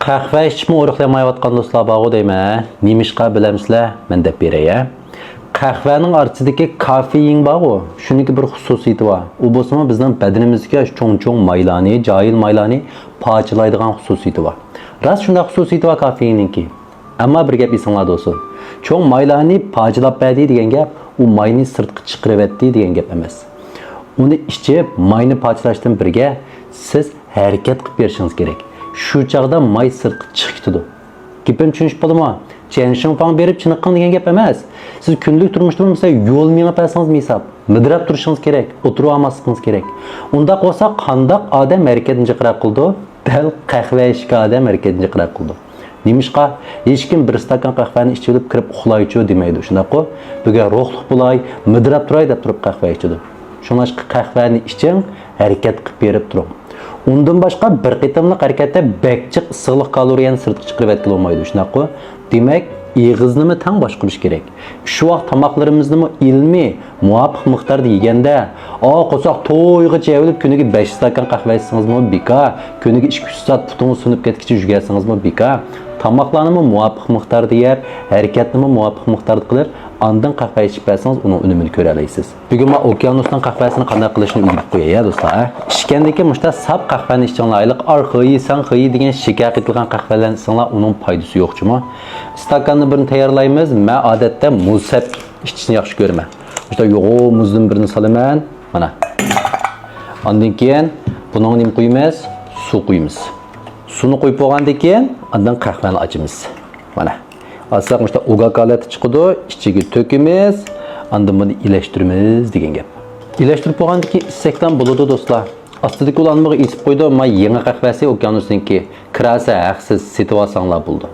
Qahva ichishmi o'riqlamayotgan do'stlar bor deyman. Nemishqa bilamsizlar? Men deb beray. Qahvaning ortisidagi kofein bor-ku, shuniki bir xususiyati bor. U bo'lsa bizning badanimizga cho'ng-cho'ng maylani, joyil maylani parchalaydigan xususiyati bor. Rost shunday xususiyati bor kofeinninki. Ammo bir gap esinglar do'stlar. Cho'ng maylani parchalab berdi degan gap, u mayni sirtqa chiqarib etdi degan gap emas. Uni ichib, mayni parchalashdan birga siz harakat qilib berishingiz kerak. Shu chaqda may sirtqa chiqib Gapim tushunish bo'ladimi? Chenshingfang berib chiniqqan degan gap emas. Siz kunlik turmushda bo'lmasa yo'l mengib bersangiz misab, midrab turishingiz kerak, o'tirib olmasligingiz kerak. Unda bo'lsa qandoq odam harakatni jiqraq qildi? Dal qahva ichgan odam harakatni jiqraq qildi. Nemishqa hech kim bir stakan qahvani ichib olib kirib uxlaychi demaydi. Shundaqo, buga ruhliq bo'lay, midrab turay deb turib qahva ichadi. Shunashqa qahvani iching, harakat qilib berib turing. Undan boshqa bir qitimliq harakatda bakchiq issiqlik kaloriyani sirtqa chiqarib etib olmaydi. Shunaqo, demak, ig'izni tang boshqarish kerak. Shu vaqt tomoqlarimizni ilmiy, muvofiq miqdorda yeganda, qo'soq to'yg'icha yeyib kuniga 5 stakan qahva ichsangizmi bika, kuniga 2-3 soat putungiz sunib ketgicha jugarsangizmi bika, tomoqlarni muvofiq miqdorda yeb, harakatni muvofiq miqdorda qilib, ondan qahva ichib bersangiz, uning unumini ko'ra olasiz. Bugun men okeanosdan qahvasini qanday qilishni o'rganib qo'yay, do'stlar. Ichgandagi mushta sap qahvani ichganlarlik arxiyi, sanxiyi degan shakar qitilgan qahvalarni ichsanglar, uning foydasi yo'qchimi? Stakanni birini tayyorlaymiz. Men odatda muzsab ichishni yaxshi ko'raman. Mushta yo'q, muzdan birini solaman. Mana. Ondan keyin buning nim qo'yamiz? Suv qo'yamiz. Suvni qo'yib bo'lgandan keyin ondan qahvani ochamiz. Mana. Asaq mushta ugakalati chiqadi, ichiga to'kimiz, ondan buni ilashtiramiz degan gap. Ilashtirib bo'lgandan keyin ichsakdan bo'ladi do'stlar. Astidagi ulanmaga isib qo'ydi, men yangi qahvasi okeanosniki kirasa haqsiz setib olsanglar bo'ldi.